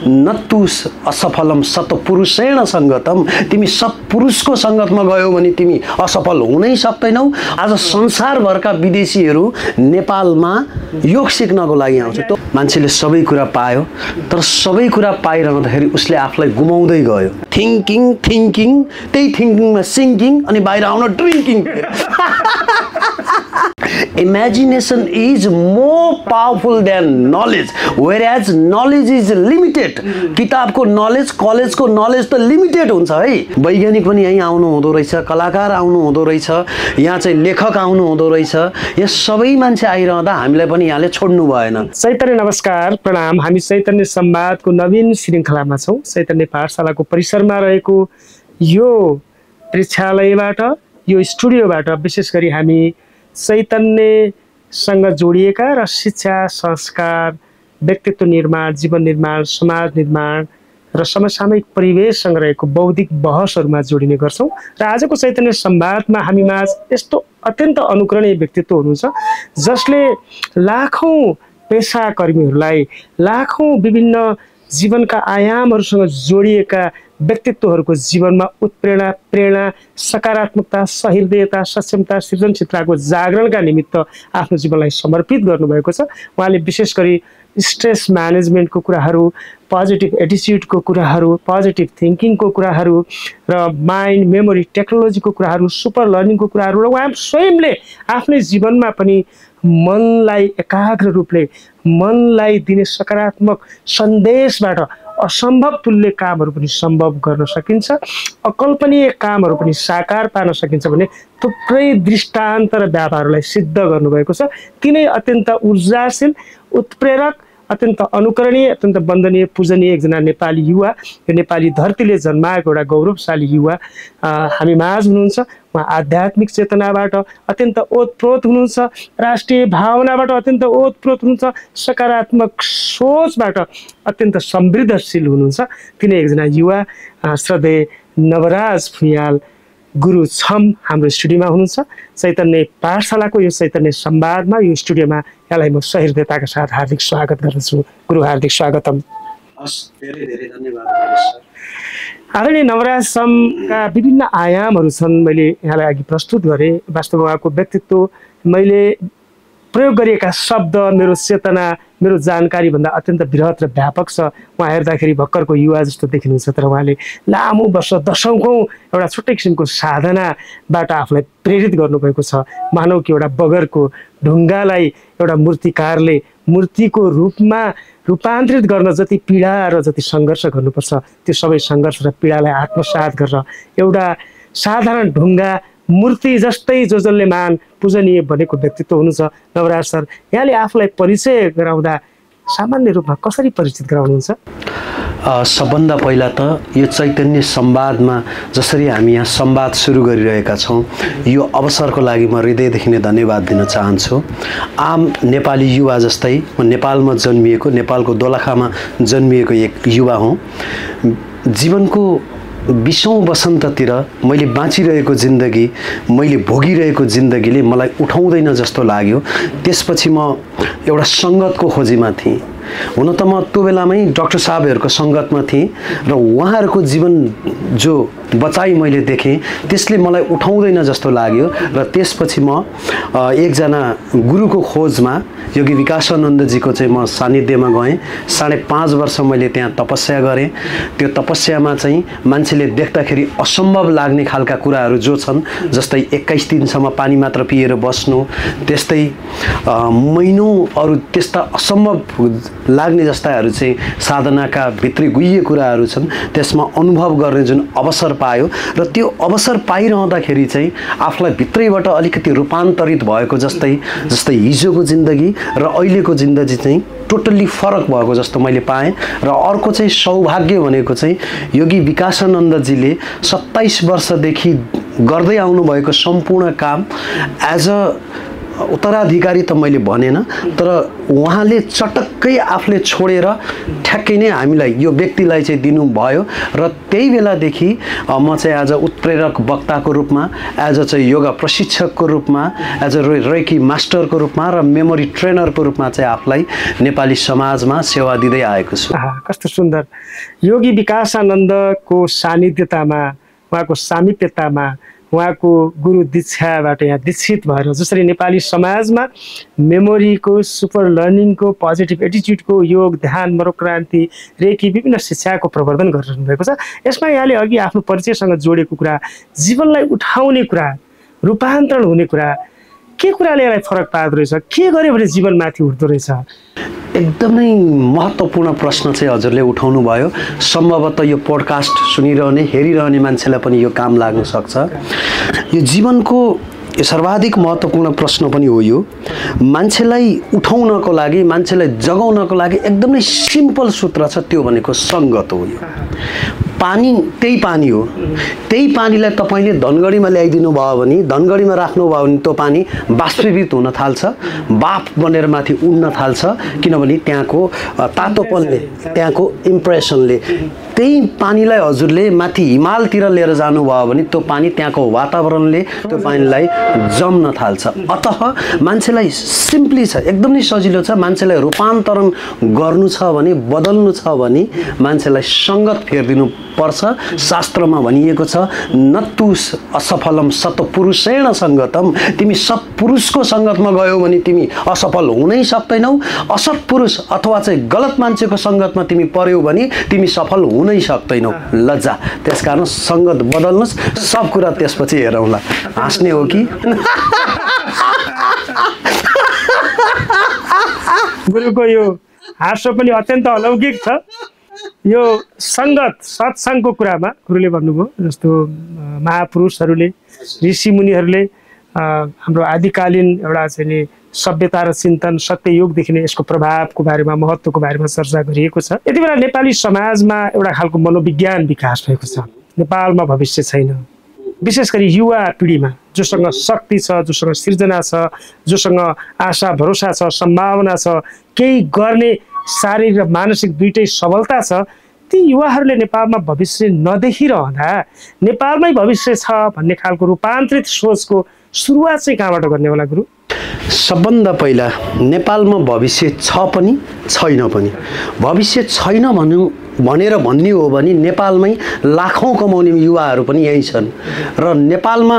नत्तु असफलम सतपुरुषेण सङ्गतम। तिमी सत्पुरुषको सङ्गतमा गयौ भने तिमी असफल हुनै सक्दैनौ। आज संसारभरका विदेशीहरू नेपालमा योग सिक्नको लागि आउँछ। त्यो मान्छेले सबै कुरा पायो, तर सबै कुरा पाइरहँदाखेरि उसले आफूलाई गुमाउँदै गयो। थिङ्किङ त्यही थिङ्किङमा सिङ्किङ अनि बाहिर आउन drinking. Imagination is more powerful than knowledge, whereas knowledge is limited. किताबको नलेज, कलेजको नलेज त लिमिटेड हुन्छ है। वैज्ञानिक पनि यहीँ आउनु हुँदो रहेछ, कलाकार आउनु हुँदो रहेछ, यहाँ चाहिँ लेखक आउनु हुँदो रहेछ। यहाँ सबै मान्छे आइरहँदा हामीलाई पनि यहाँले छोड्नु भएन। चैतन्य नमस्कार, प्रणाम। हामी चैतन्य संवादको नवीन श्रृङ्खलामा छौँ। चैतन्य पाठशालाको परिसरमा रहेको यो प्रेक्षालयबाट, यो स्टुडियोबाट विशेष गरी हामी चैतन्यसँग जोडिएका र शिक्षा, संस्कार, व्यक्तित्व निर्माण, जीवन निर्माण, समाज निर्माण र समसामयिक परिवेशसँग रहेको बौद्धिक बहसहरूमा जोडिने गर्छौँ। र आजको चैतन्य संवादमा हामीमा यस्तो अत्यन्त अनुकरणीय व्यक्तित्व हुनुहुन्छ जसले लाखौँ पेसाकर्मीहरूलाई, लाखौँ विभिन्न जीवनका आयामहरूसँग जोडिएका व्यक्तित्वहरूको जीवनमा उत्प्रेरणा, प्रेरणा, सकारात्मकता, सहृदयता, सक्षमता, सृजनशीलताको जागरणका निमित्त आफ्नो जीवनलाई समर्पित गर्नुभएको छ। उहाँले विशेष गरी स्ट्रेस म्यानेजमेन्टको कुराहरू, पोजिटिभ एटिच्युडको कुराहरू, पोजिटिभ थिङ्किङको कुराहरू र माइन्ड, मेमोरी, टेक्नोलोजीको कुराहरू, सुपर लर्निङको कुराहरू र उहाँ स्वयंले आफ्नै जीवनमा पनि मनलाई एकाग्र रूपले, मनलाई दिने सकारात्मक सन्देशबाट असम्भव तुल्य कामहरू पनि सम्भव गर्न सकिन्छ, अकल्पनीय कामहरू पनि साकार पार्न सकिन्छ भन्ने थुप्रै दृष्टान्त र व्यापारहरूलाई सिद्ध गर्नुभएको छ। तिनै अत्यन्त ऊर्जाशील, उत्प्रेरक, अत्यन्त अनुकरणीय, अत्यन्त वन्दनीय, पूजनीय एकजना नेपाली युवा, यो नेपाली धरतीले जन्माएको एउटा गौरवशाली युवा हामी माझ हुनुहुन्छ। उहाँ आध्यात्मिक चेतनाबाट अत्यन्त ओतप्रोत हुनुहुन्छ, राष्ट्रिय भावनाबाट अत्यन्त ओतप्रोत हुनुहुन्छ, सकारात्मक सोचबाट अत्यन्त समृद्धशील हुनुहुन्छ। तिनै एकजना युवा श्रद्धेय नवराज भुइयाल गुरु छम हाम्रो स्टुडियोमा हुनुहुन्छ। चैतन्य पाठशालाको यो चैतन्य संवादमा, यो स्टुडियोमा यहाँलाई म सहृदयताका साथ हार्दिक स्वागत गर्दछु। गुरु हार्दिक स्वागतम। धेरै धेरै धन्यवाद। आदरणीय नवराज समका विभिन्न आयामहरू छन्, मैले यहाँलाई अघि प्रस्तुत गरेँ। वास्तवमा उहाँको व्यक्तित्व, मैले प्रयोग गरिएका शब्द, मेरो चेतना, मेरो जानकारीभन्दा अत्यन्त बृहत र व्यापक छ। उहाँ हेर्दाखेरि भर्खरको युवा जस्तो देखिनुहुन्छ, तर उहाँले लामो वर्ष, दशौँकौँ एउटा छुट्टै किसिमको साधनाबाट आफूलाई प्रेरित गर्नुभएको छ। मानव कि एउटा बगरको ढुङ्गालाई एउटा मूर्तिकारले मूर्तिको रूपमा रूपान्तरित गर्न जति पीडा र जति सङ्घर्ष गर्नुपर्छ, त्यो सबै सङ्घर्ष र पीडालाई आत्मसात गरेर एउटा साधारण ढुङ्गा मूर्ति जस्तै जसले मान पूजनीय बनेको व्यक्तित्व हुनुहुन्छ। नवराज सर, यहाँले आफूलाई परिचय गराउँदा सामान्य रूपमा कसरी परिचित गराउनुहुन्छ? सबभन्दा पहिला त यो चैतन्य संवादमा जसरी हामी यहाँ संवाद सुरु गरिरहेका छौँ, यो अवसरको लागि म हृदयदेखि नै धन्यवाद दिन चाहन्छु। आम नेपाली युवा जस्तै म नेपालमा जन्मिएको, नेपालको दोलखामा जन्मिएको एक युवा हुँ। जीवनको 20औं वसन्ततिर मैले बाँचिरहेको जिन्दगी, मैले भोगिरहेको जिन्दगीले मलाई उठाउँदैन जस्तो लाग्यो। त्यसपछि म एउटा सङ्गतको खोजीमा थिएँ। हुन त म त्यो बेलामै डाक्टर साहबहरूको सङ्गतमा थिएँ र उहाँहरूको जीवन जो बचाइ मैले देखेँ त्यसले मलाई उठाउँदैन जस्तो लाग्यो र त्यसपछि म एकजना गुरुको खोजमा योगी विकासानन्दजीको चाहिँ म सानिध्यमा गएँ। 5.5 वर्ष मैले त्यहाँ तपस्या गरेँ। त्यो तपस्यामा चाहिँ मान्छेले देख्दाखेरि असम्भव लाग्ने खालका कुराहरू जो छन्, जस्तै 21 दिनसम्म पानी मात्र पिएर बस्नु, त्यस्तै महिनौँ अरू त्यस्ता असम्भव लाग्ने जस्ताहरू चाहिँ साधनाका भित्री गुह्य कुराहरू छन्, त्यसमा अनुभव गर्ने जुन अवसर पायो र त्यो अवसर पाइरहँदाखेरि चाहिँ आफूलाई भित्रैबाट अलिकति रूपान्तरित भएको जस्तै हिजोको जिन्दगी र अहिलेको जिन्दगी चाहिँ टोटल्ली फरक भएको जस्तो मैले पाएँ। र अर्को चाहिँ सौभाग्य भनेको चाहिँ योगी विकासानन्दजीले 27 वर्षदेखि गर्दै आउनुभएको सम्पूर्ण काम एज अ उत्तराधिकारी त मैले भनेन, तर उहाँले चटक्कै आफूले छोडेर ठ्याक्कै नै हामीलाई यो व्यक्तिलाई चाहिँ दिनुभयो र त्यही बेलादेखि म चाहिँ एज अ उत्प्रेरक वक्ताको रूपमा, एज अ चाहिँ योगा प्रशिक्षकको रूपमा, एज अ रेकी मास्टरको रूपमा र मेमोरी ट्रेनरको रूपमा चाहिँ आफूलाई नेपाली समाजमा सेवा दिँदै आएको छु। कस्तो सुन्दर। योगी विकासानन्दको सानिध्यतामा, उहाँको सामिप्यतामा, उहाँको गुरु दीक्षाबाट यहाँ दीक्षित भएर जसरी नेपाली समाजमा मेमोरीको, सुपर लर्निङको, पोजिटिभ एटिट्युडको, योग, ध्यान, मनोक्रान्ति, रेकी विभिन्न शिक्षाको प्रवर्धन गरिरहनु भएको छ। यसमा यहाँले अघि आफ्नो परिचयसँग जोडेको कुरा, जीवनलाई उठाउने कुरा, रूपान्तरण हुने कुरा, के कुराले यसलाई फरक पार्दो रहेछ, के गर्यो भने जीवनमाथि उठ्दो रहेछ? एकदमै महत्त्वपूर्ण प्रश्न चाहिँ हजुरले उठाउनु भयो। सम्भवतः यो पोडकास्ट सुनिरहने, हेरिरहने मान्छेलाई पनि यो काम लाग्न सक्छ। यो जीवनको यो सर्वाधिक महत्त्वपूर्ण प्रश्न पनि हो। यो मान्छेलाई उठाउनको लागि, मान्छेलाई जगाउनको लागि एकदमै सिम्पल सूत्र छ, त्यो भनेको सङ्गत हो। यो पानी त्यही पानी हो। त्यही पानीलाई तपाईँले धनगढीमा ल्याइदिनु भयो भने, धनगढीमा राख्नुभयो भने त्यो पानी बाष्पीभूत हुन थाल्छ, बाफ बनेर माथि उड्न थाल्छ, किनभने त्यहाँको तातोपनले, त्यहाँको इम्प्रेसनले। त्यही पानीलाई हजुरले माथि हिमालतिर लिएर जानुभयो भने त्यो पानी त्यहाँको वातावरणले त्यो पानीलाई जम्न थाल्छ। अतः मान्छेलाई सिम्पली छ, एकदमै सजिलो छ। मान्छेलाई रूपान्तरण गर्नु छ भने, बदल्नु छ भने मान्छेलाई सङ्गत फेरिदिनु पर्छ। शास्त्रमा भनिएको छ, नत्तु असफलम सत्पुरुषेण सङ्गतम। तिमी सत्पुरुषको सङ्गतमा गयौ भने तिमी असफल हुनै सक्दैनौ। असत्पुरुष अथवा चाहिँ गलत मान्छेको सङ्गतमा तिमी पर्यौ भने तिमी सफल हुनै सक्दैनौ। लज्जा। त्यसकारण सङ्गत बदल्नुहोस्, सब कुरा त्यसपछि हेरौँला। हाँस्ने हो कि? गुरुको यो हाँसो पनि अत्यन्त अलौकिक छ। यो सङ्गत, सत्सङ्गको कुरामा गुरुले भन्नुभयो, जस्तो महापुरुषहरूले, ऋषिमुनिहरूले हाम्रो आदिकालीन एउटा चाहिँ नि सभ्यता र चिन्तन, सत्ययोगदेखि नै यसको प्रभावको बारेमा, महत्त्वको बारेमा चर्चा गरिएको छ। यति बेला नेपाली समाजमा एउटा खालको मनोविज्ञान विकास भएको छ। नेपालमा भविष्य छैन, विशेष गरी युवा पिँढीमा जोसँग शक्ति छ, जोसँग सृजना छ, जोसँग आशा भरोसा छ, सम्भावना छ, केही गर्ने शारीरिक र मानसिक दुइटै सबलता छ, ती युवाहरूले नेपालमा भविष्य नदेखिरहँदा नेपालमै भविष्य छ भन्ने खालको रूपान्तरित सोचको सुरुवात चाहिँ कहाँबाट गर्ने होला गुरु? सबभन्दा पहिला नेपालमा भविष्य छ पनि छैन पनि। भविष्य छैन भनेर भन्ने हो भने नेपालमै लाखौँ कमाउने युवाहरू पनि यही छन्। र नेपालमा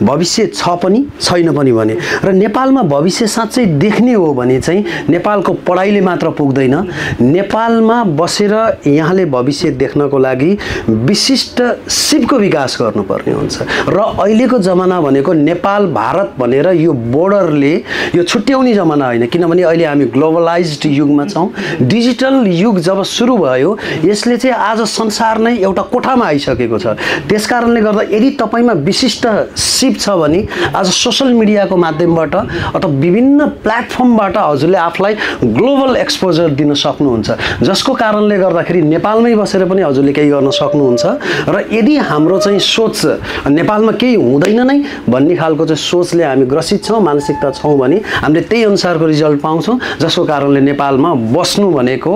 भविष्य छ पनि छैन पनि भने, र नेपालमा भविष्य साँच्चै देख्ने हो भने चाहिँ नेपालको पढाइले मात्र पुग्दैन। नेपालमा बसेर यहाँले भविष्य देख्नको लागि विशिष्ट सिपको विकास गर्नुपर्ने हुन्छ। र अहिलेको जमाना भनेको नेपाल भारत भनेर यो बोर्डरले यो छुट्याउने जमाना होइन, किनभने अहिले हामी ग्लोबलाइज्ड युगमा छौँ। डिजिटल युग जब सुरु भयो, यसले चाहिँ आज संसार नै एउटा कोठामा आइसकेको छ। त्यसकारणले गर्दा यदि तपाईँमा विशिष्ट सिप छ भने आज सोसल मिडियाको माध्यमबाट अथवा विभिन्न प्लेटफर्मबाट हजुरले आफूलाई ग्लोबल एक्सपोजर दिन सक्नुहुन्छ, जसको कारणले गर्दाखेरि नेपालमै बसेर पनि हजुरले केही गर्न सक्नुहुन्छ। र यदि हाम्रो चाहिँ सोच नेपालमा केही हुँदैन नै भन्ने खालको चाहिँ सोचले हामी ग्रसित छौँ, मानसिकता छौँ भने हामीले त्यही अनुसारको रिजल्ट पाउँछौँ, जसको कारणले नेपालमा बस्नु भनेको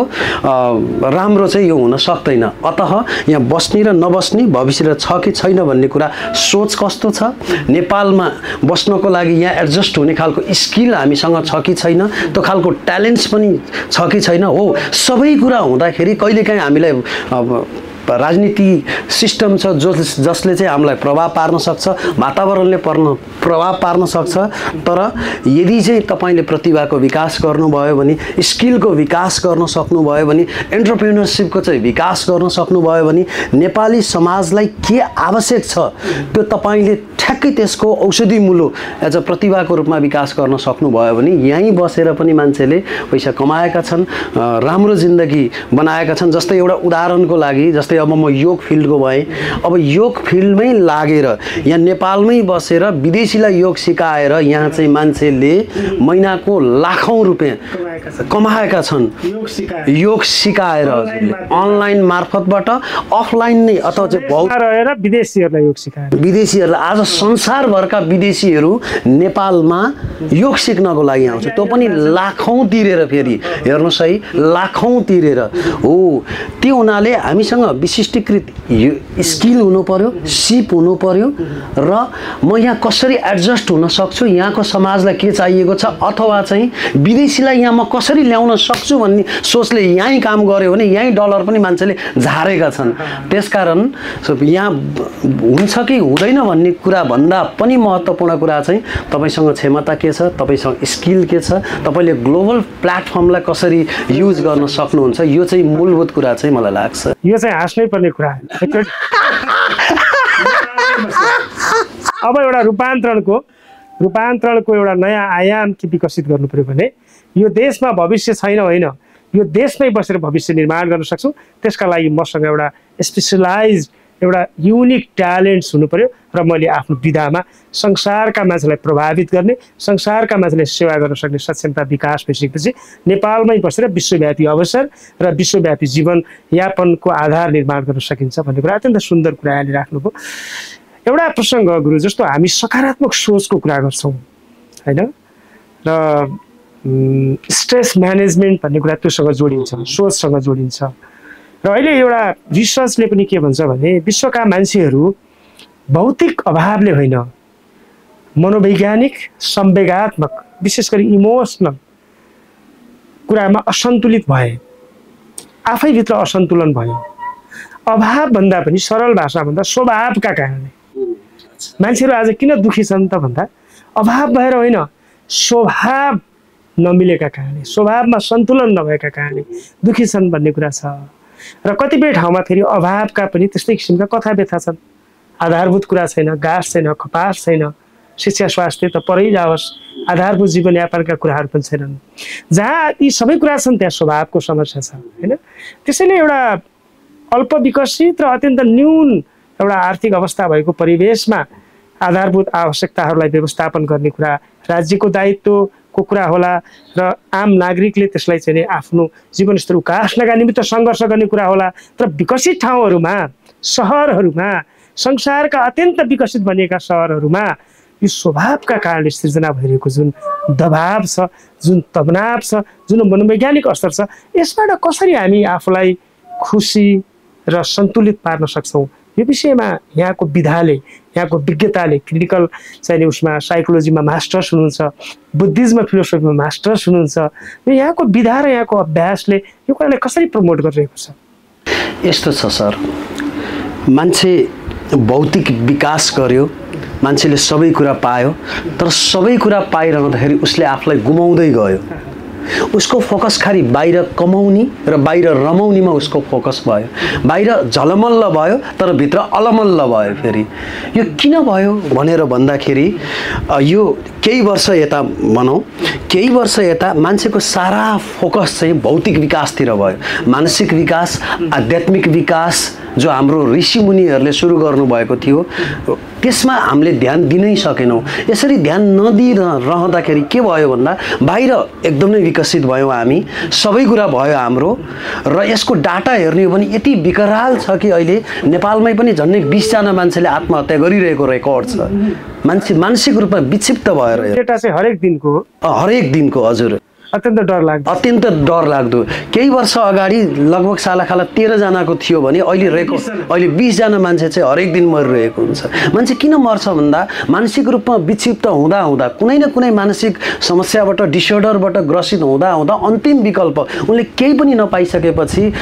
राम्रो चाहिँ यो हुन सक्दैन। अतः यहाँ बस्ने र नबस्ने, भविष्य छ कि छैन भन्ने कुरा सोच कस्तो छ, नेपालमा बस्नको लागि यहाँ एडजस्ट हुने खालको स्किल हामीसँग छ कि छैन, त्यो खालको ट्यालेन्ट्स पनि छ कि छैन, हो सबै कुरा हुँदाखेरि कहिलेकाहीँ हामीलाई राजनीति सिस्टम छ जसले चाहिँ हामीलाई प्रभाव पार्न सक्छ, वातावरणले प्रभाव पार्न सक्छ। तर यदि चाहिँ तपाईँले प्रतिभाको विकास गर्नुभयो भने, स्किलको विकास गर्न सक्नुभयो भने, एन्टरप्रेन्योरसिपको चाहिँ विकास गर्न सक्नुभयो भने, नेपाली समाजलाई के आवश्यक छ त्यो तपाईँले ठ्याक्कै त्यसको औषधि मूलो एज अ प्रतिभाको रूपमा विकास गर्न सक्नुभयो भने यहीँ बसेर पनि मान्छेले पैसा कमाएका छन्, राम्रो जिन्दगी बनाएका छन्। जस्तै एउटा उदाहरणको लागि, जस्तै जस्तै अब म योग फिल्डको भएँ, अब योग फिल्डमै लागेर यहाँ नेपालमै बसेर विदेशीलाई योग सिकाएर यहाँ चाहिँ मान्छेले महिनाको लाखौँ रुपियाँ कमाएका छन् योग सिकाएर अनलाइन मार्फतबाट, अफलाइन नै अथवा चाहिँ रहेर विदेशीहरूलाई योग सिकाएर विदेशीहरूलाई आज संसारभरका विदेशीहरू नेपालमा योग सिक्नको लागि आउँछ, त्यो पनि लाखौँ तिरेर। फेरि हेर्नुहोस् है, लाखौँ तिरेर हो। त्यो हुनाले हामीसँग विशिष्टीकृत स्किल हुनु पर्यो, सिप हुनु पर्यो र म यहाँ कसरी एडजस्ट हुन सक्छु, यहाँको समाजलाई के चाहिएको छ, अथवा चाहिँ विदेशीलाई यहाँ म कसरी ल्याउन सक्छु भन्ने सोचले यहीँ काम गर्यो भने यहीँ डलर पनि मान्छेले झारेका छन्। त्यसकारण यहाँ हुन्छ कि हुँदैन भन्ने कुरा भन्दा पनि महत्त्वपूर्ण कुरा चाहिँ तपाईसँग क्षमता के छ, तपाईसँग स्किल के छ, तपाईँले ग्लोबल प्लेटफर्मलाई कसरी युज गर्न सक्नुहुन्छ, यो चाहिँ मूलभूत कुरा चाहिँ मलाई लाग्छ। यो चाहिँ हाँस्नै पर्ने कुरा अब एउटा रूपान्तरणको एउटा नयाँ आयाम के विकसित गर्नु पर्यो भने यो देशमा भविष्य छैन होइन, यो देशमै बसेर भविष्य निर्माण गर्न सक्छौँ। त्यसका लागि मसँग एउटा स्पेसलाइज्ड एउटा युनिक ट्यालेन्ट्स हुनु पर्यो र मैले आफ्नो विधामा संसारका मान्छेलाई प्रभावित गर्ने, संसारका मान्छेलाई सेवा गर्न सक्ने सक्षमता विकास भइसकेपछि नेपालमै बसेर विश्वव्यापी अवसर र विश्वव्यापी जीवनयापनको आधार निर्माण गर्न सकिन्छ भन्ने कुरा अत्यन्त सुन्दर कुरा यहाँले राख्नुभयो। एउटा प्रसङ्ग गुरु, जस्तो हामी सकारात्मक सोचको कुरा गर्छौँ होइन, र स्ट्रेस म्यानेजमेन्ट भन्ने कुरा त्योसँग जोडिन्छ, सोचसँग जोडिन्छ। र अहिले एउटा रिसर्चले पनि के भन्छ भने विश्वका मान्छेहरू भौतिक अभावले होइन, मनोवैज्ञानिक, संवेगात्मक, विशेष गरी इमोसनल कुरामा असन्तुलित भए, आफैभित्र असन्तुलन भयो। अभाव भन्दा पनि सरल भाषा भन्दा स्वभावका कारणले मान्छेहरू आज किन दुखी छन् त भन्दा अभाव भएर होइन, स्वभाव नमिलेका कारणले, स्वभावमा सन्तुलन नभएका कारणले दुखी छन् भन्ने कुरा छ। र कतिपय ठाउँमा फेरि अभावका पनि त्यस्तै किसिमका कथा व्यथा छन्, आधारभूत कुरा छैन, घाँस छैन, कपास छैन, शिक्षा स्वास्थ्य त परै जाओस्, आधारभूत जीवनयापनका कुराहरू पनि छैनन्। जहाँ यी सबै कुरा छन् त्यहाँ स्वभावको समस्या छ होइन। त्यसैले एउटा अल्प विकसित र अत्यन्त न्यून एउटा आर्थिक अवस्था भएको परिवेशमा आधारभूत आवश्यकताहरूलाई व्यवस्थापन गर्ने कुरा राज्यको दायित्वको कुरा होला र आम नागरिकले त्यसलाई चाहिँ आफ्नो जीवनस्तर उकास्नका निमित्त सङ्घर्ष गर्ने कुरा होला। तर विकसित ठाउँहरूमा, सहरहरूमा, संसारका अत्यन्त विकसित बनिएका सहरहरूमा यो स्वभावका कारणले सृजना भइरहेको जुन दबाव छ, जुन तनाव छ, जुन मनोवैज्ञानिक स्तर छ, यसबाट कसरी हामी आफूलाई खुसी र सन्तुलित पार्न सक्छौँ, यो विषयमा यहाँको विधाले, यहाँको विज्ञताले, क्रिटिकल चाहिँ उसमा साइकोलोजीमा मास्टर्स हुनुहुन्छ, बुद्धिज्म फिलोसफीमा मास्टर्स हुनुहुन्छ, यहाँको विधा र यहाँको अभ्यासले यो कुरालाई कसरी प्रमोट गरिरहेको छ? यस्तो छ सर, मान्छे भौतिक विकास गर्यो, मान्छेले सबै कुरा पायो, तर सबै कुरा पाइरहँदाखेरि उसले आफूलाई गुमाउँदै गयो। उसको फोकस खालि बाहिर कमाउने र बाहिर रमाउनेमा उसको फोकस भयो, बाहिर झलमल्ल भयो तर भित्र अलमल्ल भयो। फेरि यो किन भयो भनेर भन्दाखेरि यो केही वर्ष यता भनौँ, केही वर्ष यता मान्छेको सारा फोकस चाहिँ भौतिक विकासतिर भयो, मानसिक विकास, आध्यात्मिक विकास जो हाम्रो ऋषिमुनिहरूले सुरु गर्नुभएको थियो त्यसमा हामीले ध्यान दिनै सकेनौँ। यसरी ध्यान नदिइरहँदाखेरि के भयो भन्दा बाहिर एकदमै विकसित भयौँ हामी, सबै कुरा भयो हाम्रो, र यसको डाटा हेर्ने हो भने यति विकराल छ कि अहिले नेपालमै पनि झन्डै 20 जना मान्छेले आत्महत्या गरिरहेको रेकर्ड छ। मान्छे मानसिक रूपमा विक्षिप्त भएर डेटा चाहिँ हरेक दिनको हजुर अत्यन्त डर लाग्दो। केही वर्ष अगाडि लगभग सालाखाला 13 जनाको थियो भने अहिले 20 जना मान्छे चाहिँ हरेक दिन मरिरहेको हुन्छ। मान्छे किन मर्छ भन्दा मानसिक रूपमा विक्षिप्त हुँदा कुनै न कुनै मानसिक समस्याबाट, डिसअर्डरबाट ग्रसित हुँदा अन्तिम विकल्प उनले केही पनि नपाइसकेपछि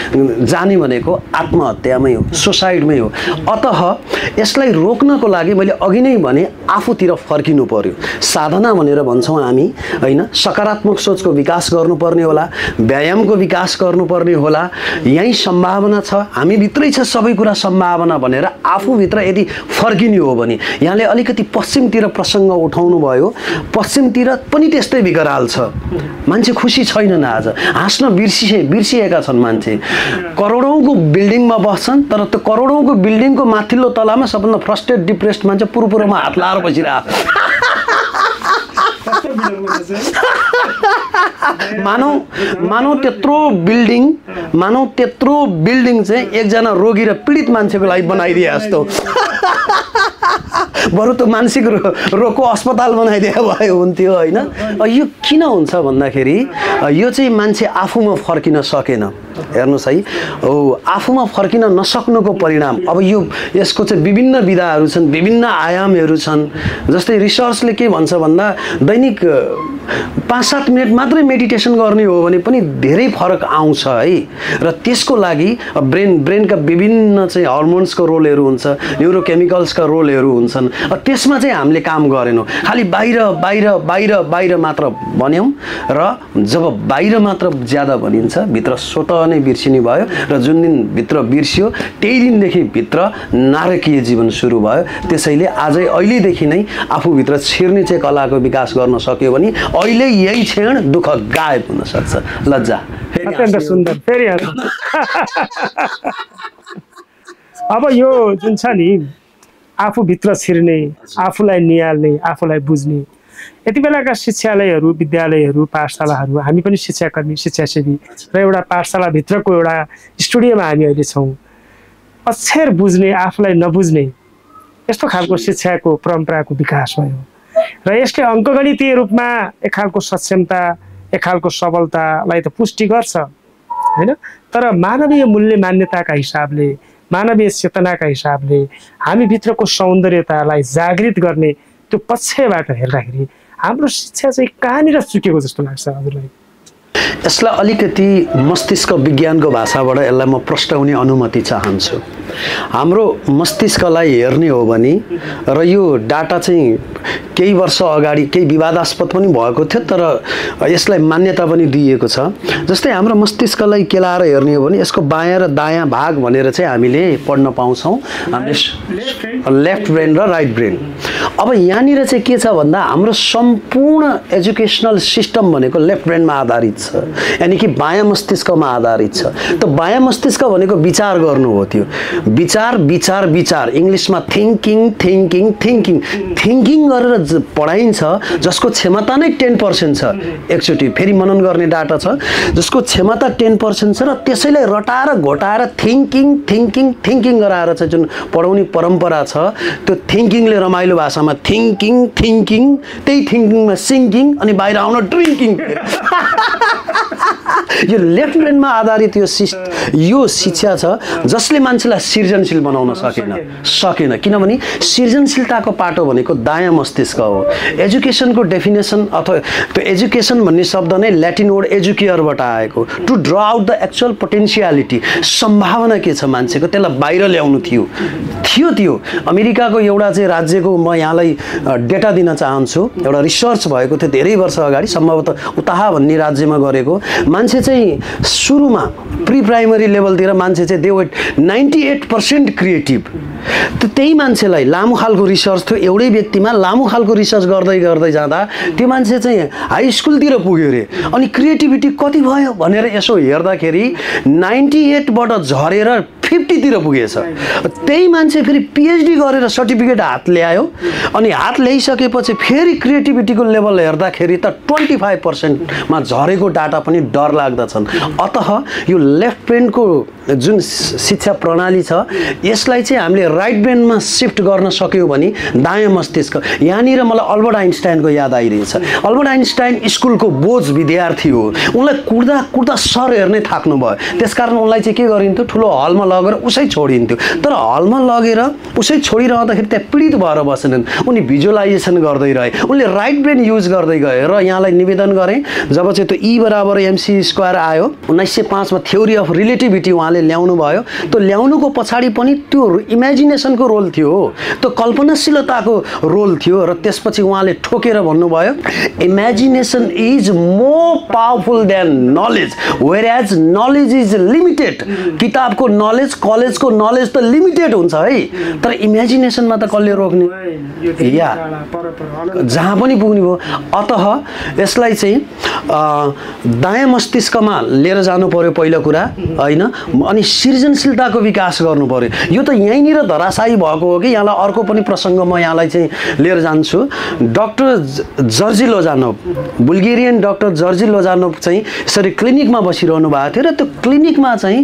जाने भनेको आत्महत्यामै हो, सुसाइडमै हो। अतः यसलाई रोक्नको लागि मैले अघि नै भने आफूतिर फर्किनु पर्यो। साधना भनेर भन्छौँ हामी होइन, सकारात्मक सोचको विकास गर्नुपर्ने होला, व्यायामको विकास गर्नुपर्ने होला। यही सम्भावना छ, हामीभित्रै छ सबै कुरा सम्भावना भनेर आफूभित्र यदि फर्किने हो भने, यहाँले अलिकति पश्चिमतिर प्रसङ्ग उठाउनु भयो, पश्चिमतिर पनि त्यस्तै विकराल छ। मान्छे खुसी छैनन्, आज हाँस्न बिर्सिएका छन् मान्छे। करोडौँको बिल्डिङमा बस्छन्, तर त्यो करोडौँको बिल्डिङको माथिल्लो तलामा सबभन्दा फ्रस्ट्रेट डिप्रेस्ड मान्छे पुरुपुरोमा हात लाएर बसिरहेको। मानौ त्यत्रो बिल्डिङ चाहिँ एकजना रोगी र पीडित मान्छेको लागि बनाइदिए जस्तो। बरु त मानसिक रोगको अस्पताल बनाइदिए भयो हुन्थ्यो होइन। यो किन हुन्छ भन्दाखेरि यो चाहिँ मान्छे आफूमा फर्किन सकेन। हेर्नुहोस् है, आफूमा फर्किन नसक्नुको परिणाम अब यसको चाहिँ विभिन्न विधाहरू छन्, विभिन्न आयामहरू छन्। जस्तै रिसर्चले के भन्छ भन्दा दैनिक 5-7 मिनट मात्रै मेडिटेसन गर्ने हो भने पनि धेरै फरक आउँछ है। र त्यसको लागि ब्रेनका विभिन्न चाहिँ हर्मोन्सको रोलहरू हुन्छ, न्युरोकेमिकल्सका रोलहरू हुन्छन्। त्यसमा चाहिँ हामीले काम गरेनौँ, खालि बाहिर मात्र बन्यौँ। र जब बाहिर मात्र ज्यादा भनिन्छ, भित्र स्वतः नै बिर्सिने भयो। र जुन दिन भित्र बिर्सियो त्यही दिनदेखि भित्र नारकीय जीवन सुरु भयो। त्यसैले अहिलेदेखि नै आफूभित्र छिर्ने चाहिँ कलाको विकास गर्न सक्यो भने अहिले यही क्षण दुःख गायब हुन सक्छ। लज्जा अत्यन्त सुन्दर। फेरि अब यो जुन छ नि आफूभित्र छिर्ने, आफूलाई निहाल्ने, आफूलाई बुझ्ने, यति बेलाका शिक्षालयहरू, विद्यालयहरू, पाठशालाहरू, हामी पनि शिक्षाकर्मी, शिक्षासेवी र एउटा पाठशालाभित्रको एउटा स्टुडियोमा हामी अहिले छौँ। अक्षर बुझ्ने, आफूलाई नबुझ्ने यस्तो खालको शिक्षाको परम्पराको विकास भयो। र यसले अङ्कगणितीय रूपमा एक खालको सक्षमता, एक खालको सबलतालाई त पुष्टि गर्छ होइन, तर मानवीय मूल्य मान्यताका हिसाबले, मानवीय चेतनाका हिसाबले हामीभित्रको सौन्दर्यतालाई जागृत गर्ने त्यो पक्षबाट हेर्दाखेरि हाम्रो शिक्षा चाहिँ कहाँनिर चुकेको जस्तो लाग्छ हजुरलाई? यसलाई अलिकति मस्तिष्क विज्ञानको भाषाबाट यसलाई म प्रस्ताउने अनुमति चाहन्छु। हाम्रो मस्तिष्कलाई हेर्ने हो भने, र यो डाटा चाहिँ केही वर्ष अगाडि केही विवादास्पद पनि भएको थियो, तर यसलाई मान्यता पनि दिएको छ। जस्तै हाम्रो मस्तिष्कलाई केलाएर हेर्ने हो भने यसको बायाँ र दायाँ भाग भनेर चाहिँ हामीले पढ्न पाउँछौँ, लेफ्ट ब्रेन र राइट ब्रेन। अब यहाँनिर चाहिँ के छ भन्दा हाम्रो सम्पूर्ण एजुकेसनल सिस्टम भनेको लेफ्ट ब्रेनमा आधारित छ, यानि कि बायाँ मस्तिष्कमा आधारित छ। त बायाँ मस्तिष्क भनेको विचार गर्नु हो, त्यो विचार इङ्ग्लिसमा थिङ्किङ गरेर पढाइन्छ, जसको क्षमता नै 10% छ। एकचोटि फेरि मनन गर्ने डाटा छ, जसको क्षमता 10% छ, र त्यसैलाई रटाएर घोटाएर थिङ्किङ गराएर चाहिँ जुन पढाउने परम्परा छ, त्यो थिङ्किङले रमाइलो भाषामा थिङ्किङ, त्यही थिङ्किङमा सिङ्किङ, अनि बाहिर आउन ड्रिङ्किङ। यो लेफ्ट ब्रेनमा आधारित यो शिक्षा छ जसले मान्छेलाई सृजनशील बनाउन सकेन। किनभने सृजनशीलताको पाटो भनेको दायाँ मस्तिष्क हो। एजुकेसनको डेफिनेसन अथवा त्यो एजुकेसन भन्ने शब्द नै ल्याटिन वर्ड एजुकेयरबाट आएको, to draw out the actual potentiality. सम्भावना के छ मान्छेको, त्यसलाई बाहिर ल्याउनु थियो। त्यो अमेरिकाको एउटा चाहिँ राज्यको म यहाँलाई डेटा दिन चाहन्छु। एउटा रिसर्च भएको थियो धेरै वर्ष अगाडि, सम्भवतः उताहा भन्ने राज्यमा गरेको। मान्छे चाहिँ सुरुमा प्री प्राइमरी लेभलतिर मान्छे चाहिँ दे वर 98% क्रिएटिभ। त्यही मान्छेलाई लामो खालको रिसर्च थियो, एउटै व्यक्तिमा लामो खालको रिसर्च गर्दै जाँदा त्यो मान्छे चाहिँ हाई स्कुलतिर पुग्यो अरे, अनि क्रिएटिभिटी कति भयो भनेर यसो हेर्दाखेरि 98बाट झरेर 50तिर पुगेछ। त्यही मान्छे फेरि पिएचडी गरेर सर्टिफिकेट हात ल्यायो, अनि हात ल्याइसकेपछि फेरि क्रिएटिभिटीको लेभल हेर्दाखेरि त 25%मा झरेको डाटा पनि डर लाग्दछन्। अतः यो लेफ्ट ब्रेनको जुन शिक्षा प्रणाली छ, यसलाई चाहिँ हामीले राइट ब्रेनमा सिफ्ट गर्न सक्यौँ भने दायाँ मस्तिष्क। यहाँनिर मलाई अल्बर्ट आइन्स्टाइनको याद आइरहेछ। अल्बर्ट आइन्स्टाइन स्कुलको बोझ विद्यार्थी हो, उनलाई कुर्दा सर हेर्नै थाक्नु भयो। त्यसकारण उनलाई चाहिँ के गरिन्थ्यो, ठुलो हलमा लगेर उसै छोडिन्थ्यो तर हलमा लगेर उसै छोडिरहँदाखेरि त्यहाँ पीडित भएर बसेनन् उनी भिजुअलाइजेसन गर्दै रहे उनले राइट ब्रेन युज गर्दै गए र यहाँलाई निवेदन गरेँ जब चाहिँ त्यो E बराबर MC² आयो 1905 मा थ्योरी अफ रिलेटिभिटी उहाँले ल्याउनु भयो त्यो ल्याउनुको पछाडि पनि त्यो इमेजिनेसनको रोल थियो त्यो कल्पनाशीलताको रोल थियो र त्यसपछि उहाँले ठोकेर भन्नुभयो imagination is more powerful than knowledge whereas knowledge is limited किताबको नलेज कलेजको नलेज त लिमिटेड हुन्छ है तर इमेजिनेसनमा त कसले रोक्ने या जहाँ पनि पुग्ने भयो अतः यसलाई चाहिँ दायाँ मस्तिष्कमा लिएर जानु पर्यो पहिलो कुरा हैन अनि सृजनशीलताको विकास गर्नु पर्यो यो त यहीँनिर धराशायी भएको हो कि यहाँलाई अर्को पनि प्रसङ्ग म यहाँलाई चाहिँ लिएर जान्छु doctor Georgi Lozanov Bulgarian doctor Georgi Lozanov चाहिँ यसरी क्लिनिकमा बसिरहनु भएको थियो र त्यो क्लिनिकमा चाहिँ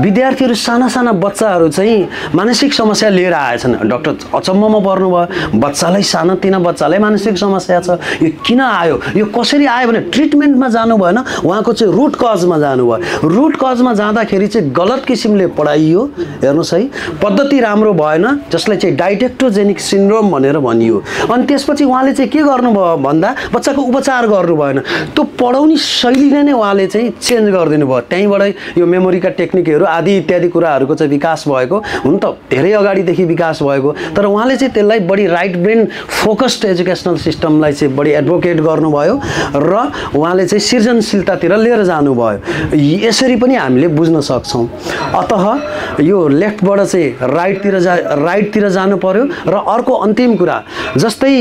विद्यार्थीहरू साना साना बच्चाहरू चाहिँ मानसिक समस्या लिएर आएछन् डाक्टर अचम्ममा पर्नुभयो बच्चालाई सानोतिनो बच्चालाई मानसिक समस्या छ यो किन आयो यो कसरी आयो भने ट्रिटमेन्टमा जानु भएन उहाँको चाहिँ रुट कजमा जानुभयो रुट कजमा जाँदाखेरि चाहिँ गलत किसिमले पढाइयो हेर्नुहोस् है पद्धति राम्रो भएन जसलाई चाहिँ डाइटेक्टोजेनिक सिन्ड्रोम भनेर भनियो अनि त्यसपछि उहाँले चाहिँ के गर्नुभयो भन्दा बच्चाको उपचार गर्नु भएन त्यो पढाउने शैलीले नै उहाँले चाहिँ चेन्ज गरिदिनु भयो त्यहीँबाट यो मेमोरीका टेक्निकहरू आदि इत्यादि कुराहरूको चाहिँ विकास भएको हुन त धेरै अगाडिदेखि विकास भएको तर उहाँले चाहिँ त्यसलाई बढी राइट ब्रेन फोकस्ड एजुकेसनल सिस्टमलाई चाहिँ बढी एडभोकेट गर्नुभयो र उहाँले चाहिँ सृजनशीलतातिर लिएर जानुभयो यसरी पनि हामीले बुझ्न सक्छौँ अतः यो लेफ्टबाट चाहिँ राइटतिर जानु पर्यो र अर्को अन्तिम कुरा जस्तै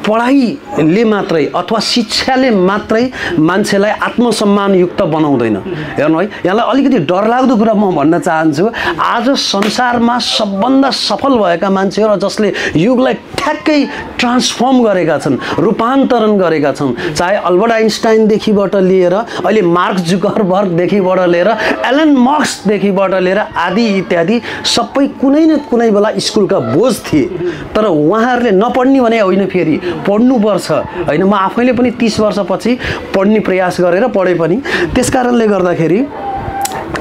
पढाइले मात्रै अथवा शिक्षाले मात्रै मान्छेलाई आत्मसम्मानयुक्त बनाउँदैन हेर्नु है यहाँलाई अलिकति डरलाग्दो कुरा म भन्न चाहन्छु आज संसारमा सबभन्दा सफल भएका मान्छेहरू जसले युगलाई ठ्याक्कै ट्रान्सफर्म गरेका छन् रूपान्तरण गरेका छन् चाहे अल्बर्ट आइन्स्टाइनदेखिबाट लिएर अहिले मार्क जुकरबर्गदेखिबाट लिएर एलन मस्कदेखिबाट लिएर आदि इत्यादि सबै कुनै न कुनै बेला स्कुलका बोझ थिए तर उहाँहरूले नपढ्ने भने होइन फेरि पढ्नुपर्छ हैन म आफैले पनि 30 वर्षपछि पढ्ने प्रयास गरेर पढे पनि त्यसकारणले गर्दाखेरि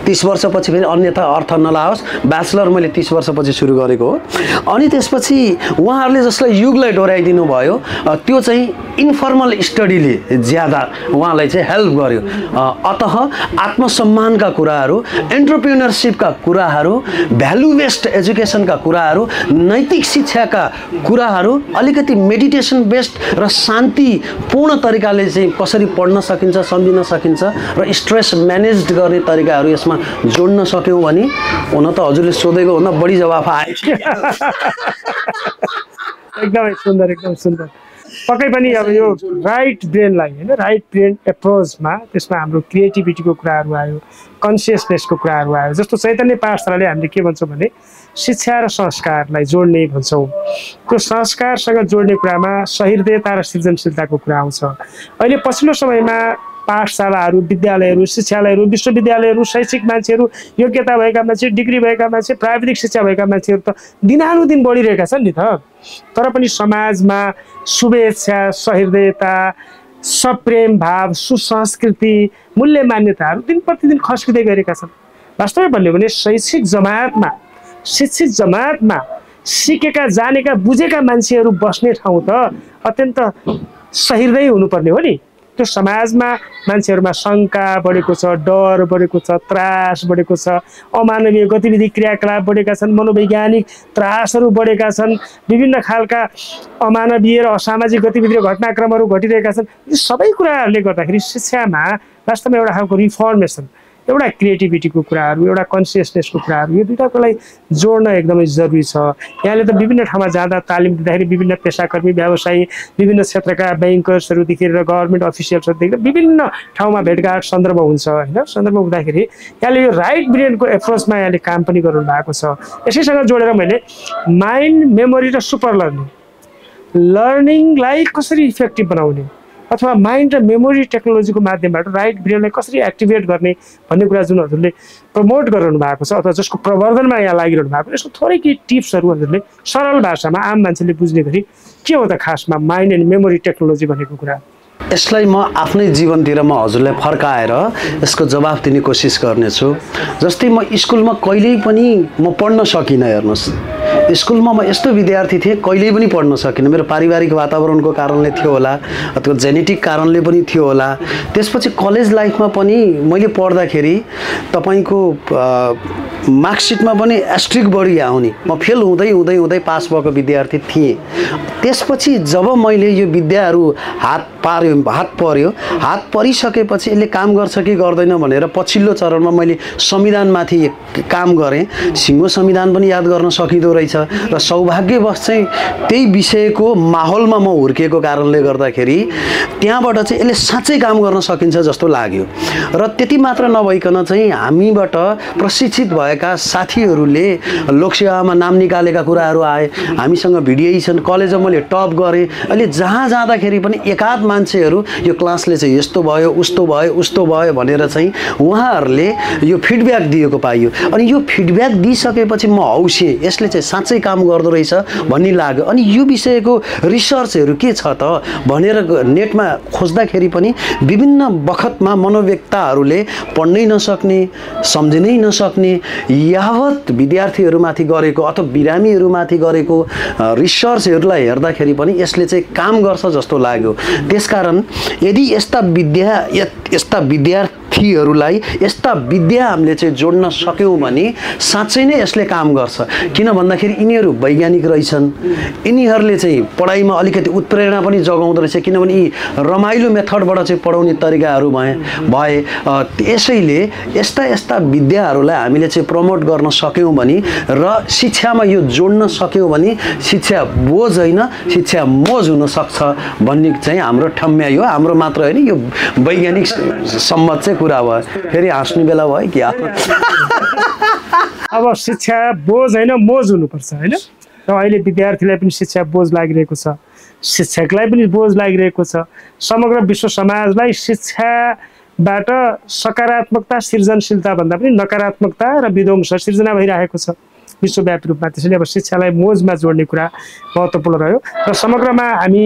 30 वर्षपछि फेरि अन्यथा अर्थ नलाओस् ब्याचलर मैले 30 वर्षपछि सुरु गरेको हो अनि त्यसपछि उहाँहरूले जसलाई युगलाई डोर्याइदिनु भयो त्यो चाहिँ इन्फर्मल स्टडीले ज्यादा उहाँलाई चाहिँ हेल्प गर्यो अतः आत्मसम्मानका कुराहरू एन्टरप्रेन्योरशिपका कुराहरू भ्यालु बेस्ड एजुकेसनका कुराहरू नैतिक शिक्षाका कुराहरू अलिकति मेडिटेसन बेस्ड र शान्तिपूर्ण तरिकाले चाहिँ कसरी पढ्न सकिन्छ सम्झिन सकिन्छ र स्ट्रेस म्यानेज गर्ने तरिकाहरू यसमा जोड्न सक्यौं भने हुन त हजुरले सोधेको भन्दा बढी जवाफ आयो एकदमै सुन्दर पक्कै पनि अब यो राइट ब्रेनलाई हैन राइट ब्रेन एप्रोचमा त्यसमा हाम्रो क्रिएटिभिटीको कुराहरू आयो कन्सियसनेसको कुराहरू आयो जस्तो चैतन्य पाठशालाले हामीले के भन्छौँ भने शिक्षा र संस्कारलाई जोड्ने भन्छौँ त्यो संस्कारसँग जोड्ने कुरामा सहृदयता र सृजनशीलताको कुरा आउँछ अहिले पछिल्लो समयमा पाठशालाहरू विद्यालयहरू शिक्षालयहरू विश्वविद्यालयहरू शैक्षिक मान्छेहरू योग्यता भएका मान्छे डिग्री भएका मान्छे प्राविधिक शिक्षा भएका मान्छेहरू त दिनानुदिन बढिरहेका छन् नि त तर पनि समाजमा शुभेच्छा सहृदयता सप्रेम भाव सुसंस्कृति मूल्य मान्यताहरू दिन प्रतिदिन खस्किँदै गरेका छन् वास्तवमै भन्यो भने शैक्षिक जमातमा शिक्षित जमातमा सिकेका जानेका बुझेका मान्छेहरू बस्ने ठाउँ त अत्यन्त सहृदय हुनुपर्ने हो नि त्यो समाजमा मान्छेहरूमा शङ्का बढेको छ डर बढेको छ त्रास बढेको छ अमानवीय गतिविधि क्रियाकलाप बढेका छन् मनोवैज्ञानिक त्रासहरू बढेका छन् विभिन्न खालका अमानवीय र असामाजिक गतिविधि र घटनाक्रमहरू घटिरहेका छन् यी सबै कुराहरूले गर्दाखेरि शिक्षामा वास्तवमा एउटा खालको रिफर्मेसन एउटा क्रिएटिभिटीको कुराहरू एउटा कन्सियसनेसको कुराहरू यो दुईटाकोलाई जोड्न एकदमै जरुरी छ यहाँले त विभिन्न ठाउँमा जाँदा तालिम दिँदाखेरि विभिन्न पेसाकर्मी व्यवसायी विभिन्न क्षेत्रका ब्याङ्कर्सहरूदेखि लिएर गभर्मेन्ट अफिसियल्सहरूदेखि विभिन्न ठाउँमा भेटघाट सन्दर्भ हुन्छ होइन सन्दर्भ हुँदाखेरि यहाँले यो राइट ब्रेनको एप्रोचमा यहाँले काम पनि गर्नु भएको छ यसैसँग जोडेर मैले माइन्ड मेमोरी र सुपर लर्निङलाई कसरी इफेक्टिभ बनाउने अथवा माइन्ड र मेमोरी टेक्नोलोजीको माध्यमबाट राइट ब्रेनलाई कसरी एक्टिभेट गर्ने भन्ने कुरा जुन हजुरले प्रमोट गरिरहनु भएको छ अथवा जसको प्रवर्धनमा यहाँ लागिरहनु भएको यसको थोरै केही टिप्सहरू हजुरले सरल भाषामा आम मान्छेले बुझ्ने गरी के हो त खासमा माइन्ड एन्ड मेमोरी टेक्नोलोजी भनेको कुरा यसलाई म आफ्नै जीवनतिर म हजुरलाई फर्काएर यसको जवाफ दिने कोसिस गर्नेछु। जस्तै म स्कुलमा कहिल्यै पनि म पढ्न सकिनँ। हेर्नुहोस्, स्कुलमा म यस्तो विद्यार्थी थिएँ कहिल्यै पनि पढ्न सकिनँ। मेरो पारिवारिक वातावरणको कारणले थियो होला अथवा जेनेटिक कारणले पनि थियो होला। त्यसपछि कलेज लाइफमा पनि मैले पढ्दाखेरि तपाईँको मार्कसिटमा पनि एस्ट्रिक बढी आउने, म फेल हुँदै हुँदै हुँदै पास भएको विद्यार्थी थिएँ। त्यसपछि जब मैले यो विद्याहरू हात परिसकेपछि यसले काम गर्छ कि गर्दैन भनेर पछिल्लो चरणमा मैले संविधानमाथि काम गरेँ। सिङ्गो संविधान पनि याद गर्न सकिँदो रहेछ र सौभाग्यवश चाहिँ त्यही विषयको माहौलमा म हुर्किएको कारणले गर्दाखेरि त्यहाँबाट चाहिँ यसले साँच्चै काम गर्न सकिन्छ जस्तो लाग्यो। र त्यति मात्र नभइकन चाहिँ हामीबाट प्रशिक्षित भएका साथीहरूले लोकसेवामा नाम निकालेका कुराहरू आए, हामीसँग भिडिएसन। कलेजमा मैले टप गरेँ। अहिले जहाँ जाँदाखेरि पनि एकाध मान्छेहरू यो क्लासले चाहिँ यस्तो भयो उस्तो भयो भनेर चाहिँ उहाँहरूले यो फिडब्याक दिएको पाइयो। अनि यो फिडब्याक दिइसकेपछि म हौसिएँ, यसले चाहिँ साँच्चै काम गर्दो रहेछ भन्ने लाग्यो। अनि यो विषयको रिसर्चहरू के छ त भनेर नेटमा खोज्दाखेरि पनि विभिन्न बखतमा मनोव्यक्ताहरूले पढ्नै नसक्ने, सम्झिनै नसक्ने यावत विद्यार्थीहरूमाथि गरेको अथवा बिरामीहरूमाथि गरेको रिसर्चहरूलाई हेर्दाखेरि पनि यसले चाहिँ काम गर्छ जस्तो लाग्यो। त्यसकारण यदि यस्ता विद्यार्थीहरूलाई यस्ता विद्या हामीले चाहिँ जोड्न सक्यौँ भने साँच्चै नै यसले काम गर्छ। किन भन्दाखेरि यिनीहरू वैज्ञानिक रहेछन्, यिनीहरूले चाहिँ पढाइमा अलिकति उत्प्रेरणा पनि जगाउँदो रहेछ। किनभने यी रमाइलो मेथडबाट चाहिँ पढाउने तरिकाहरू भए यसैले यस्ता विद्याहरूलाई हामीले चाहिँ प्रमोट गर्न सक्यौँ भने र शिक्षामा यो जोड्न सक्यौँ भने शिक्षा बोझ होइन शिक्षा मोज हुन सक्छ भन्ने चाहिँ हाम्रो ठम्याइ हो। हाम्रो मात्र होइन, यो वैज्ञानिक सम्मत चाहिँ कुरा भयो। फेरि हाँस्ने बेला भयो कि अब शिक्षा बोझ होइन मोज हुनुपर्छ होइन। र अहिले विद्यार्थीलाई पनि शिक्षा बोझ लागिरहेको छ, शिक्षकलाई पनि बोझ लागिरहेको छ। समग्र विश्व समाजलाई शिक्षाबाट सकारात्मकता सृजनशीलता भन्दा पनि नकारात्मकता र विध्वंस सिर्जना भइरहेको छ विश्वव्यापी रूपमा। त्यसैले अब शिक्षालाई मोजमा जोड्ने कुरा महत्त्वपूर्ण रह्यो। र समग्रमा हामी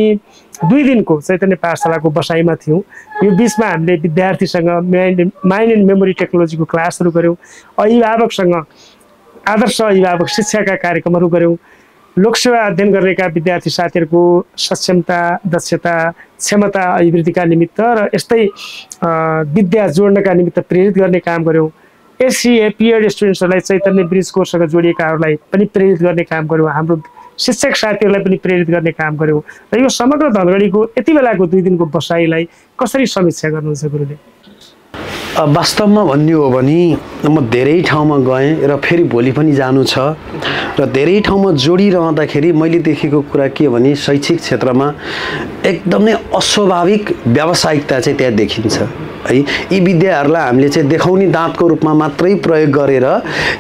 2 दिनको चैतन्य पाठशालाको बसाइमा थियौँ। यो बिचमा हामीले विद्यार्थीसँग माइन्ड एन्ड मेमोरी टेक्नोलोजीको क्लासहरू गऱ्यौँ, अभिभावकसँग आदर्श अभिभावक शिक्षाका कार्यक्रमहरू गऱ्यौँ, लोकसेवा अध्ययन गरेका विद्यार्थी साथीहरूको सक्षमता दक्षता क्षमता अभिवृद्धिका निमित्त र यस्तै विद्या जोड्नका निमित्त प्रेरित गर्ने काम गऱ्यौँ। एससिए पिएड स्टुडेन्ट्सहरूलाई चैतन्य ब्रिज कोर्ससँग जोडिएकाहरूलाई पनि प्रेरित गर्ने काम गऱ्यौँ। हाम्रो शिक्षक साथीहरूलाई पनि प्रेरित गर्ने काम गऱ्यौँ। र यो समग्र धनगढीको यति बेलाको 2 दिनको बसाइलाई कसरी समीक्षा गर्नुहुन्छ गुरुले? वास्तवमा भन्ने हो भने म धेरै ठाउँमा गएँ र फेरि भोलि पनि जानु छ र धेरै ठाउँमा जोडिरहँदाखेरि मैले देखेको कुरा के भने शैक्षिक क्षेत्रमा एकदमै अस्वाभाविक व्यावसायिकता चाहिँ त्यहाँ देखिन्छ है। यी विद्याहरूलाई हामीले चाहिँ देखाउने दाँतको रूपमा मात्रै प्रयोग गरेर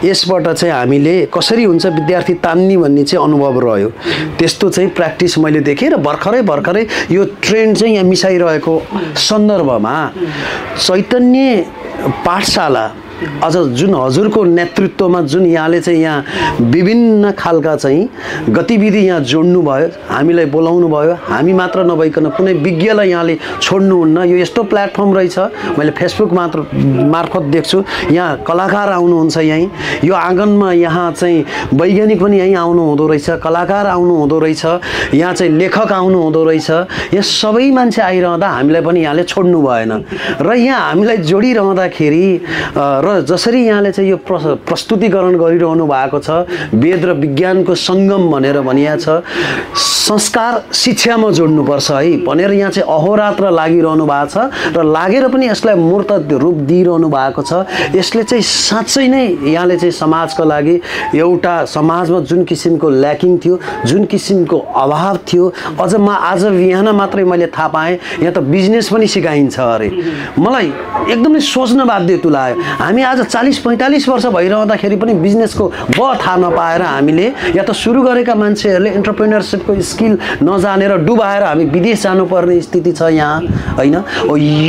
यसबाट चाहिँ हामीले कसरी हुन्छ विद्यार्थी तान्ने भन्ने चाहिँ अनुभव रह्यो। त्यस्तो चाहिँ प्र्याक्टिस मैले देखेँ र भर्खरै यो ट्रेन्ड चाहिँ यहाँ मिसाइरहेको सन्दर्भमा चैतन्य पाठशाला अझ जुन हजुरको नेतृत्वमा जुन यहाँले चाहिँ यहाँ विभिन्न खालका चाहिँ गतिविधि यहाँ जोड्नु भयो, हामीलाई बोलाउनु भयो। हामी मात्र नभइकन कुनै विज्ञलाई यहाँले छोड्नुहुन्न। यो यस्तो प्लेटफर्म रहेछ, मैले फेसबुक मार्फत देख्छु। यहाँ कलाकार आउनुहुन्छ, यहीँ यो आँगनमा यहाँ चाहिँ वैज्ञानिक पनि यहीँ आउनु हुँदो रहेछ, कलाकार आउनु हुँदो रहेछ, यहाँ चाहिँ लेखक आउनु हुँदो रहेछ। यहाँ सबै मान्छे आइरहँदा हामीलाई पनि यहाँले छोड्नु भएन र यहाँ हामीलाई जोडिरहँदाखेरि र जसरी यहाँले चाहिँ यो प्रस्तुतिकरण गरिरहनु भएको छ, वेद र विज्ञानको सङ्गम भनेर भनिया छ, संस्कार शिक्षामा जोड्नुपर्छ है भनेर यहाँ चाहिँ अहोरात्र लागिरहनु भएको छ र लागेर पनि यसलाई मूर्त रूप दिइरहनु भएको छ। यसले चाहिँ साँच्चै नै यहाँले चाहिँ समाजको लागि एउटा समाजमा जुन किसिमको ल्याकिङ थियो, जुन किसिमको अभाव थियो, अझ आज बिहान मात्रै मैले थाहा पाएँ यहाँ त बिजनेस पनि सिकाइन्छ अरे। मलाई एकदमै सोच्न बाध्य तुल्यायो। हामी आज 40-45 वर्ष भइरहँदाखेरि पनि बिजनेसको थाहा नपाएर हामीले या त सुरु गरेका मान्छेहरूले एन्टरप्रेन्योरसिपको स्किल नजानेर डुबाएर हामी विदेश जानुपर्ने स्थिति छ यहाँ होइन।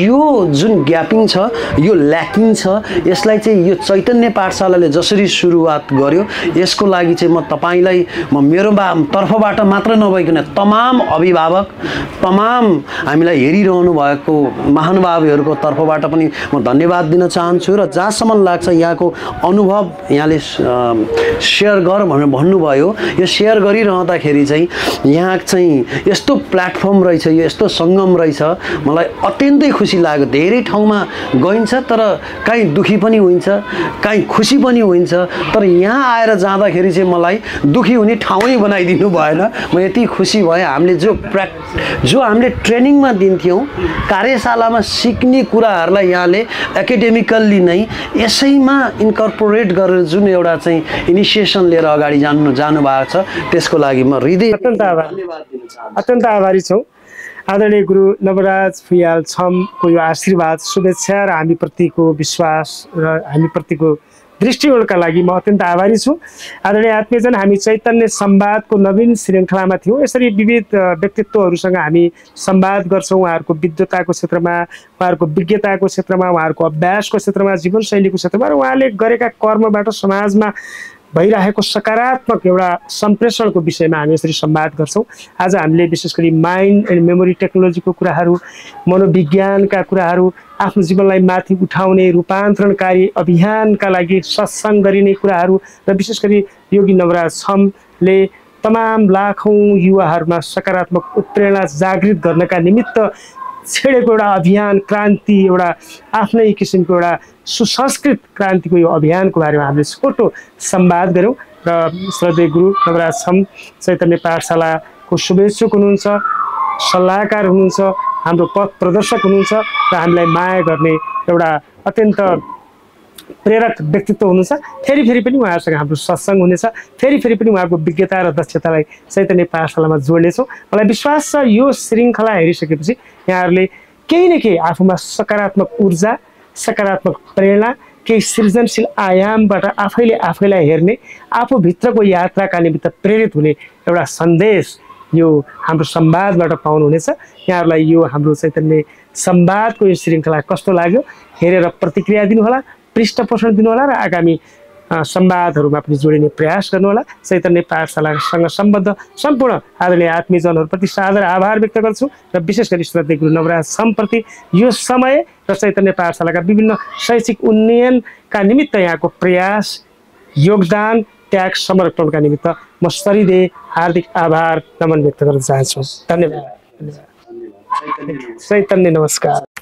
यो जुन ग्यापिङ छ, यो ल्याकिङ छ, यसलाई चाहिँ यो चैतन्य पाठशालाले जसरी सुरुवात गर्यो यसको लागि चाहिँ म तपाईँलाई मेरो तर्फबाट मात्र नभइकन तमाम अभिभावक, तमाम हामीलाई हेरिरहनु भएको महानुभावहरूको तर्फबाट पनि म धन्यवाद दिन चाहन्छु। र जहाँसम्म लाग्छ यहाँको अनुभव यहाँले सेयर गर भनेर भन्नुभयो, यो सेयर गरिरहँदाखेरि चाहिँ यहाँ चाहिँ यस्तो प्लेटफर्म रहेछ, यो यस्तो सङ्गम रहेछ, मलाई अत्यन्तै खुसी लाग्यो। धेरै ठाउँमा गइन्छ तर काहीँ दुखी पनि हुन्छ, काहीँ खुसी पनि हुन्छ, तर यहाँ आएर जाँदाखेरि चाहिँ मलाई दुखी हुने ठाउँै बनाइदिनु भएन। म यति खुसी भएँ। हामीले जो हामीले ट्रेनिङमा दिन्थ्यौँ, कार्यशालामा सिक्ने कुराहरूलाई यहाँले एकाडेमिकल्ली नै यसैमा इन्कर्पोरेट गरेर जुन एउटा चाहिँ इनिसिएसन लिएर अगाडि जानु भएको छ, त्यसको लागि म हृदय अत्यन्त आभारी छौँ। आदरणीय गुरु नवराज फुयाल छमको यो आशीर्वाद, शुभेच्छा र हामीप्रतिको विश्वास र हामीप्रतिको दृष्टिकोणका लागि म अत्यन्त आभारी छु। आदरणीय आत्मीयजन, हामी चैतन्य संवादको नवीन श्रृङ्खलामा थियौँ। यसरी विविध व्यक्तित्वहरूसँग हामी संवाद गर्छौँ, उहाँहरूको विद्वताको क्षेत्रमा, उहाँहरूको विज्ञताको क्षेत्रमा, उहाँहरूको अभ्यासको क्षेत्रमा, जीवनशैलीको क्षेत्रमा र उहाँले गरेका कर्मबाट समाजमा भइरहेको सकारात्मक एउटा सम्प्रेषणको विषयमा हामी यसरी संवाद गर्छौँ। आज हामीले विशेष गरी माइन्ड एन्ड मेमोरी टेक्नोलोजीको कुराहरू, मनोविज्ञानका कुराहरू, आफ्नो जीवनलाई माथि उठाउने रूपान्तरणकारी अभियानका लागि सत्सङ्ग गरिने कुराहरू र विशेष गरी योगी नवराज छमले तमाम लाखौँ युवाहरूमा सकारात्मक उत्प्रेरणा जागृत गर्नका निमित्त छेडेको एउटा अभियान, क्रान्ति, एउटा आफ्नै किसिमको एउटा सुसंस्कृत क्रान्तिको यो अभियानको बारेमा हामीले छोटो संवाद गऱ्यौँ। र श्रद्धेय गुरु नवराज छम चैतन्य पाठशालाको शुभेच्छुक हुनुहुन्छ, सल्लाहकार हुनुहुन्छ, हाम्रो पथ प्रदर्शक हुनुहुन्छ र हामीलाई माया गर्ने एउटा अत्यन्त प्रेरक व्यक्तित्व हुनुहुन्छ। फेरि पनि उहाँहरूसँग हाम्रो सत्सङ्ग हुनेछ, फेरि पनि उहाँको विज्ञता र दक्षतालाई चैतन्य पाठशालामा जोड्नेछौँ। मलाई विश्वास छ यो श्रृङ्खला हेरिसकेपछि यहाँहरूले केही न केही आफूमा सकारात्मक ऊर्जा, सकारात्मक प्रेरणा, केही सृजनशील आयामबाट आफैलाई हेर्ने, आफूभित्रको यात्राका निमित्त प्रेरित हुने एउटा सन्देश यो हाम्रो संवादबाट पाउनुहुनेछ। यहाँहरूलाई यो हाम्रो चैतन्य संवादको यो श्रृङ्खला कस्तो लाग्यो हेरेर प्रतिक्रिया दिनुहोला, पृष्ठपोषण दिनुहोला र आगामी संवादहरूमा पनि जोडिने प्रयास गर्नुहोला। चैतन्य पाठशालासँग सम्बद्ध सम्पूर्ण आदरणीय आत्मीयजनहरूप्रति सादर आभार व्यक्त गर्छु र विशेष गरी श्रद्धेय गुरु नवराज छमप्रति यो समय र चैतन्य पाठशालाका विभिन्न शैक्षिक उन्नयनका निमित्त यहाँको प्रयास, योगदान, त्याग, समर्पणका निमित्त म सरिदे हार्दिक आभार नमन व्यक्त गर्न चाहन्छु। धन्यवाद। चैतन्य नमस्कार।